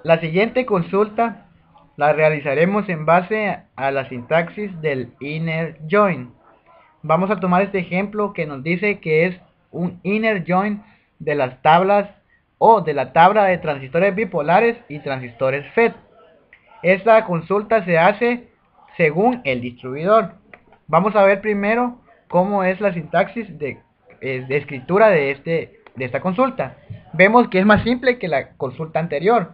La siguiente consulta la realizaremos en base a la sintaxis del inner join. Vamos a tomar este ejemplo que nos dice que es un inner join de las tablas o de la tabla de transistores bipolares y transistores FET. Esta consulta se hace según el distribuidor. Vamos a ver primero cómo es la sintaxis de escritura de esta consulta. Vemos que es más simple que la consulta anterior,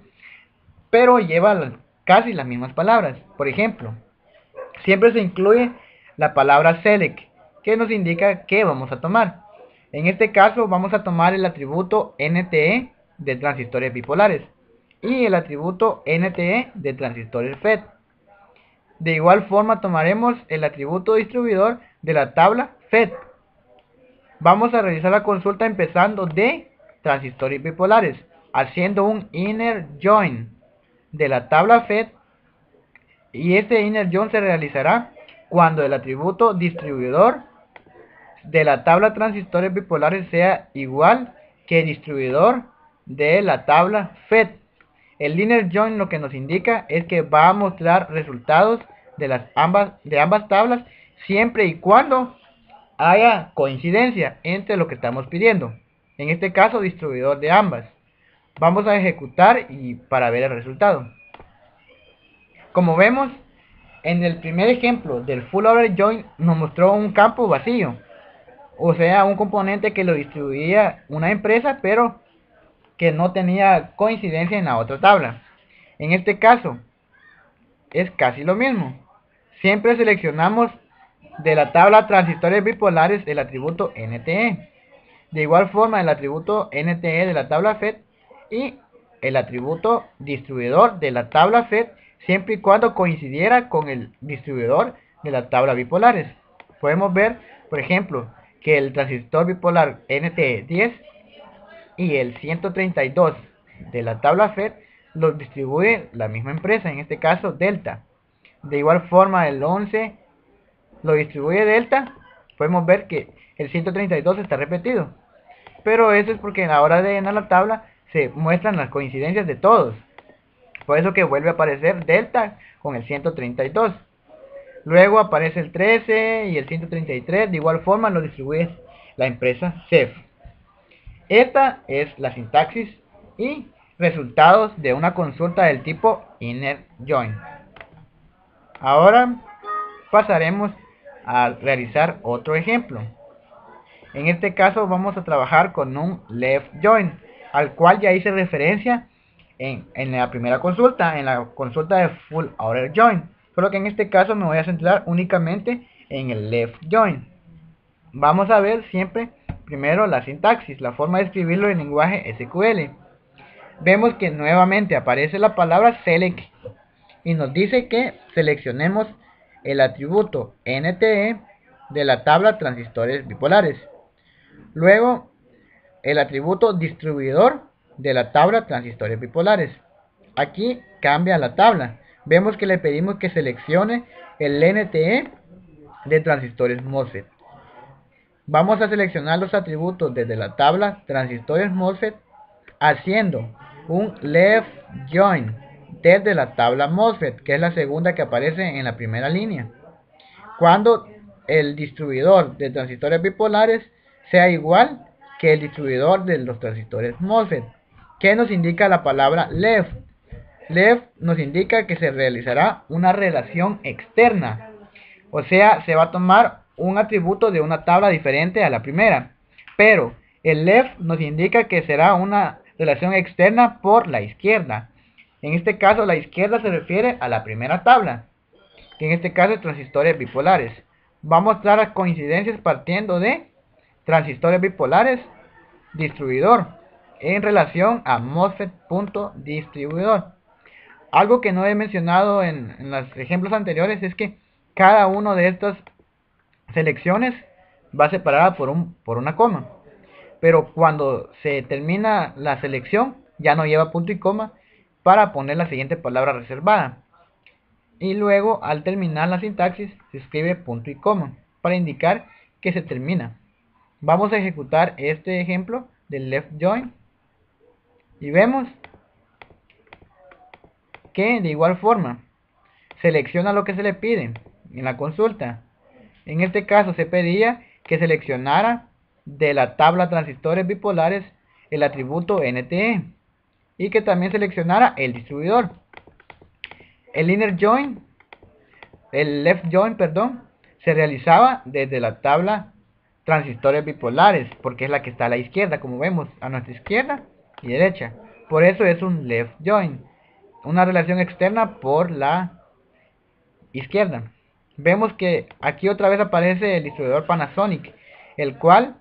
pero lleva casi las mismas palabras. Por ejemplo, siempre se incluye la palabra select, que nos indica qué vamos a tomar. En este caso vamos a tomar el atributo NTE de transistores bipolares y el atributo NTE de transistores FET. De igual forma tomaremos el atributo distribuidor de la tabla FET. Vamos a realizar la consulta empezando de transistores bipolares, haciendo un inner join de la tabla FET, y este inner join se realizará cuando el atributo distribuidor de la tabla transistores bipolares sea igual que el distribuidor de la tabla FET. El inner join lo que nos indica es que va a mostrar resultados de ambas tablas siempre y cuando haya coincidencia entre lo que estamos pidiendo. En este caso, distribuidor de ambas. Vamos a ejecutar para ver el resultado. Como vemos, en el primer ejemplo del full order join nos mostró un campo vacío, o sea, un componente que lo distribuía una empresa, pero que no tenía coincidencia en la otra tabla. En este caso, es casi lo mismo. Siempre seleccionamos de la tabla transistores bipolares el atributo NTE. De igual forma, el atributo NTE de la tabla FET y el atributo distribuidor de la tabla FET, siempre y cuando coincidiera con el distribuidor de la tabla bipolares. Podemos ver, por ejemplo, que el transistor bipolar NTE10 y el 132 de la tabla FET los distribuye la misma empresa, en este caso Delta. De igual forma, el 11 lo distribuye Delta. Podemos ver que el 132 está repetido, pero eso es porque a la hora de llenar la tabla se muestran las coincidencias de todos. Por eso que vuelve a aparecer Delta con el 132. Luego aparece el 13 y el 133. De igual forma lo distribuye la empresa CEF. Esta es la sintaxis y resultados de una consulta del tipo inner join. Ahora pasaremos a realizar otro ejemplo. En este caso vamos a trabajar con un left join, al cual ya hice referencia en la primera consulta, en la consulta de full order join. Solo que en este caso me voy a centrar únicamente en el left join. Vamos a ver siempre primero la sintaxis, la forma de escribirlo en lenguaje SQL. Vemos que nuevamente aparece la palabra select y nos dice que seleccionemos el atributo NTE de la tabla transistores bipolares. Luego, el atributo distribuidor de la tabla transistores bipolares. Aquí cambia la tabla. Vemos que le pedimos que seleccione el NTE de transistores MOSFET. Vamos a seleccionar los atributos desde la tabla transistores MOSFET haciendo un left join desde la tabla MOSFET, que es la segunda que aparece en la primera línea, cuando el distribuidor de transistores bipolares sea igual que el distribuidor de los transistores MOSFET. ¿Qué nos indica la palabra left? Left nos indica que se realizará una relación externa, o sea, se va a tomar un atributo de una tabla diferente a la primera, pero el left nos indica que será una relación externa por la izquierda. En este caso la izquierda se refiere a la primera tabla, que en este caso es transistores bipolares. Va a mostrar las coincidencias partiendo de transistores bipolares distribuidor en relación a MOSFET.distribuidor. Algo que no he mencionado en los ejemplos anteriores es que cada una de estas selecciones va separada por una coma, pero cuando se termina la selección ya no lleva punto y coma para poner la siguiente palabra reservada, y luego al terminar la sintaxis se escribe punto y coma para indicar que se termina. Vamos a ejecutar este ejemplo del left join y vemos que de igual forma selecciona lo que se le pide en la consulta. En este caso se pedía que seleccionara de la tabla transistores bipolares el atributo NTE y que también seleccionara el distribuidor. El inner join, el left join, perdón, se realizaba desde la tabla transistores bipolares, porque es la que está a la izquierda, como vemos, a nuestra izquierda y derecha. Por eso es un left join, una relación externa por la izquierda. Vemos que aquí otra vez aparece el distribuidor Panasonic, el cual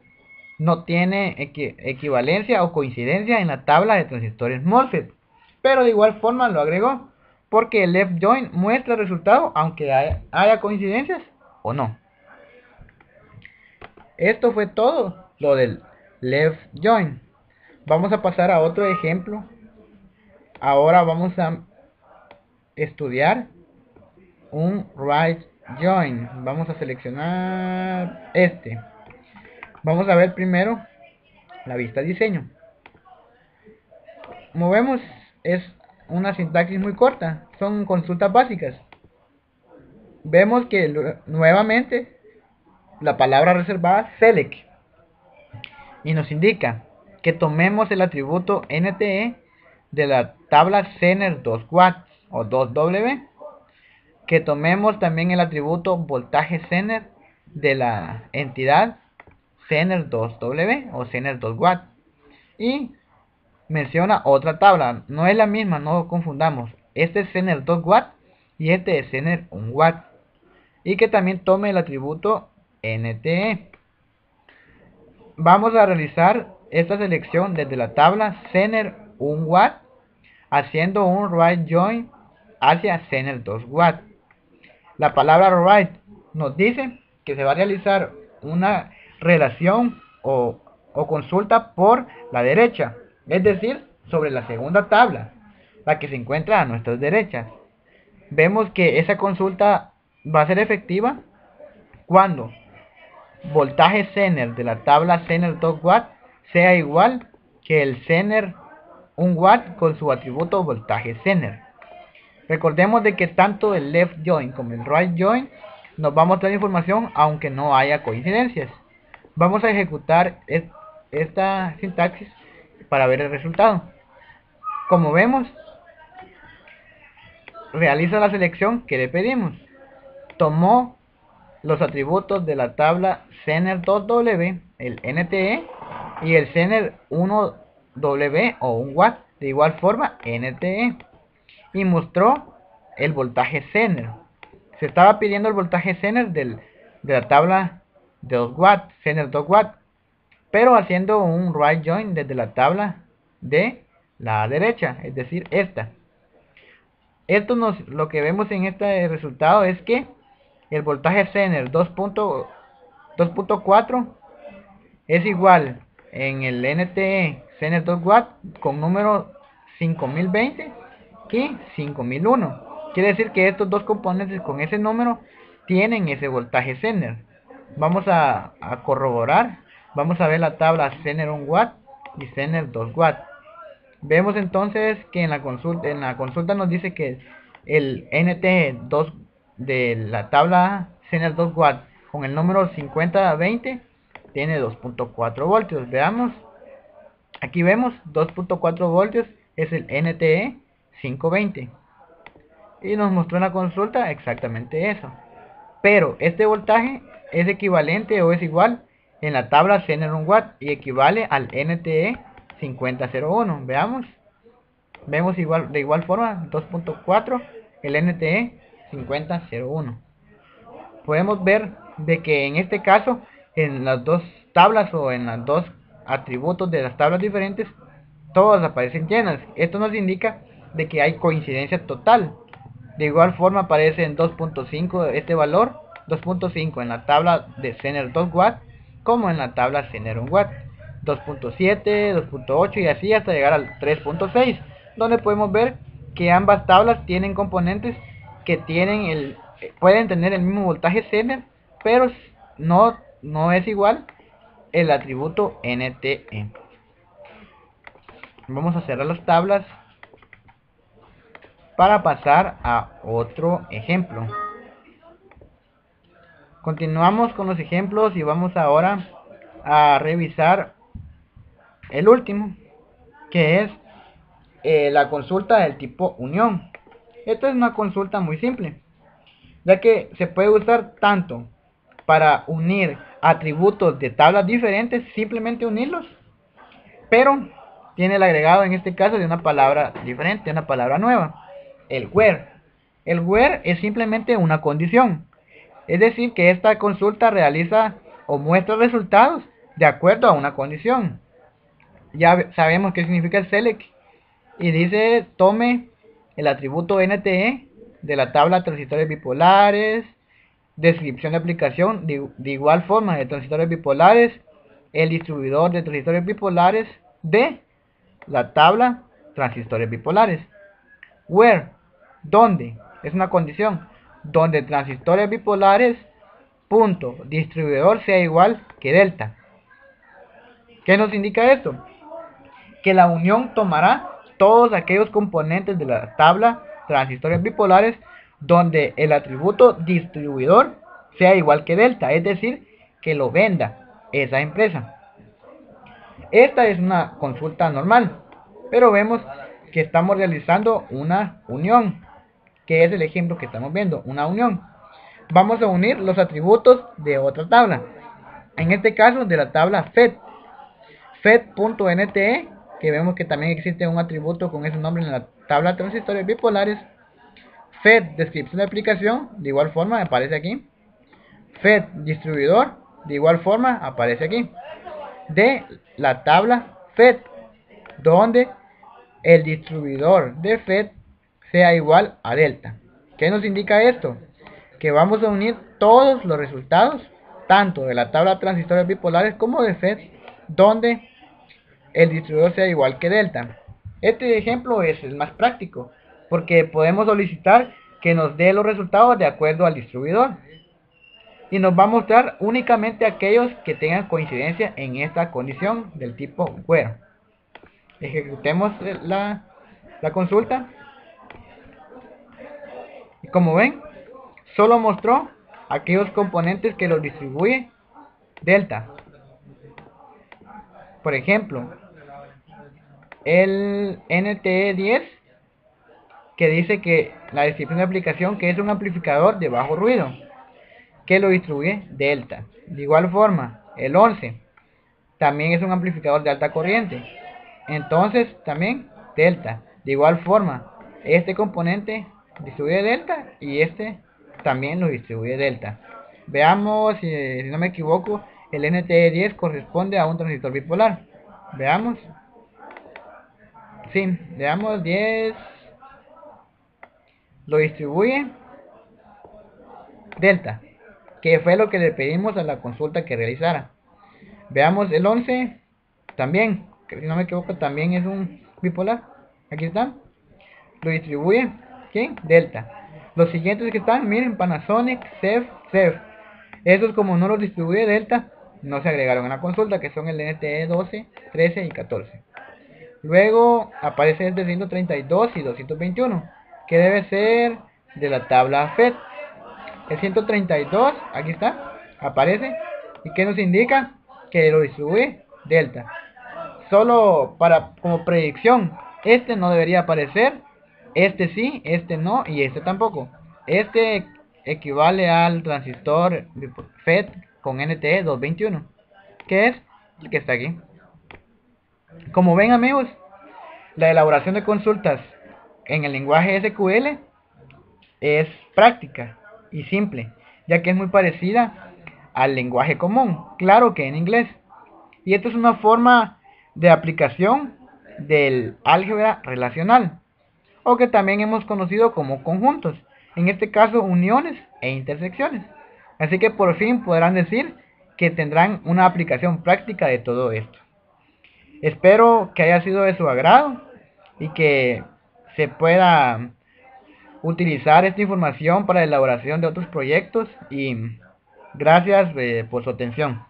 no tiene equivalencia o coincidencia en la tabla de transistores MOSFET, pero de igual forma lo agregó, porque el left join muestra el resultado aunque haya coincidencias o no. Esto fue todo lo del left join. Vamos a pasar a otro ejemplo. Ahora vamos a estudiar un right join. Vamos a seleccionar este. Vamos a ver primero la vista diseño. Como vemos, es una sintaxis muy corta, son consultas básicas. Vemos que nuevamente la palabra reservada select y nos indica que tomemos el atributo NTE de la tabla Zener 2W o 2W, que tomemos también el atributo voltaje Zener de la entidad Zener 2W o Zener 2W, y menciona otra tabla, no es la misma, no confundamos, este es Zener 2W y este es Zener 1W, y que también tome el atributo NTE. Vamos a realizar esta selección desde la tabla Zener 1W haciendo un right join hacia Zener 2W. La palabra right nos dice que se va a realizar una relación o consulta por la derecha, es decir, sobre la segunda tabla, la que se encuentra a nuestras derechas. Vemos que esa consulta va a ser efectiva cuando voltaje Zener de la tabla Zener 2W sea igual que el Zener 1W con su atributo voltaje Zener. Recordemos de que tanto el left join como el right join nos va a mostrar información aunque no haya coincidencias. Vamos a ejecutar esta sintaxis para ver el resultado. Como vemos, realiza la selección que le pedimos. Tomó los atributos de la tabla Zener 2W, el NTE, y el Zener 1W o 1W, de igual forma NTE, y mostró el voltaje Zener. Se estaba pidiendo el voltaje Zener de la tabla de 2W, Zener 2W, pero haciendo un right join desde la tabla de la derecha, es decir, esta. Lo que vemos en este resultado es que el voltaje Zener 2.4 es igual en el NTE Zener 2W con número 5020 y 5001. Quiere decir que estos dos componentes con ese número tienen ese voltaje Zener. Vamos a corroborar. Vamos a ver la tabla Zener 1W y Zener 2W. Vemos entonces que en la consulta nos dice que el NT2 de la tabla Zener 2W con el número 5020 tiene 2.4 voltios. Veamos, aquí vemos 2.4 voltios es el NTE 520 y nos mostró en la consulta exactamente eso. Pero este voltaje es equivalente o es igual en la tabla Zener 1W y equivale al NTE 5001. Vemos de igual forma 2.4 el NTE 5001. Podemos ver de que en este caso en las dos tablas o en los dos atributos de las tablas diferentes todas aparecen llenas. Esto nos indica de que hay coincidencia total. De igual forma aparece en 2.5 este valor, 2.5 en la tabla de Zener 2W como en la tabla Zener 1W, 2.7, 2.8 y así hasta llegar al 3.6, donde podemos ver que ambas tablas tienen componentes que pueden tener el mismo voltaje Zener, pero no es igual el atributo NTE. Vamos a cerrar las tablas para pasar a otro ejemplo. Continuamos con los ejemplos y vamos ahora a revisar el último, que es la consulta del tipo unión. Esta es una consulta muy simple, ya que se puede usar tanto para unir atributos de tablas diferentes, simplemente unirlos, pero tiene el agregado en este caso de una palabra diferente, una palabra nueva, el where. El where es simplemente una condición, es decir que esta consulta realiza o muestra resultados de acuerdo a una condición. Ya sabemos qué significa el select y dice tome el atributo NTE de la tabla de transistores bipolares, descripción de aplicación de igual forma de transistores bipolares, el distribuidor de transistores bipolares de la tabla transistores bipolares. Where, donde, es una condición, donde transistores bipolares punto distribuidor sea igual que delta. ¿Qué nos indica esto? Que la unión tomará todos aquellos componentes de la tabla transistores bipolares donde el atributo distribuidor sea igual que delta, es decir, que lo venda esa empresa. Esta es una consulta normal, pero vemos que estamos realizando una unión, que es el ejemplo que estamos viendo, una unión. Vamos a unir los atributos de otra tabla, en este caso de la tabla FET, FET.NTE, que vemos que también existe un atributo con ese nombre en la tabla de transistores bipolares. FET, descripción de aplicación, de igual forma aparece aquí. FET, distribuidor, de igual forma aparece aquí. De la tabla FET, donde el distribuidor de FET sea igual a delta. ¿Qué nos indica esto? Que vamos a unir todos los resultados, tanto de la tabla de transistores bipolares como de FET, donde el distribuidor sea igual que delta. Este ejemplo es el más práctico, porque podemos solicitar que nos dé los resultados de acuerdo al distribuidor. Y nos va a mostrar únicamente aquellos que tengan coincidencia en esta condición del tipo where. Ejecutemos la consulta. Y como ven, solo mostró aquellos componentes que los distribuye delta. Por ejemplo, el NTE10, que dice que la descripción de aplicación que es un amplificador de bajo ruido, que lo distribuye delta. De igual forma, el 11 también es un amplificador de alta corriente, entonces también delta. De igual forma, este componente distribuye delta y este también lo distribuye delta. Veamos, si no me equivoco, el NTE10 corresponde a un transistor bipolar. Veamos. Sí, veamos, 10 lo distribuye delta, que fue lo que le pedimos a la consulta que realizara. Veamos el 11 también, que si no me equivoco también es un bipolar. Aquí está, lo distribuye ¿quién? Delta. Los siguientes que están, miren, Panasonic, CEF. Esos como no los distribuye delta, no se agregaron a la consulta, que son el NTE 12, 13 y 14. Luego aparece el de 132 y 221, que debe ser de la tabla FET. El 132, aquí está, aparece, y que nos indica que lo distribuye delta. Solo como predicción, este no debería aparecer, este sí, este no y este tampoco. Este equivale al transistor FET con NTE 221, que es el que está aquí. Como ven, amigos, la elaboración de consultas en el lenguaje SQL es práctica y simple, ya que es muy parecida al lenguaje común, claro que en inglés. Y esto es una forma de aplicación del álgebra relacional, o que también hemos conocido como conjuntos, en este caso uniones e intersecciones. Así que por fin podrán decir que tendrán una aplicación práctica de todo esto. Espero que haya sido de su agrado y que se pueda utilizar esta información para la elaboración de otros proyectos, y gracias por su atención.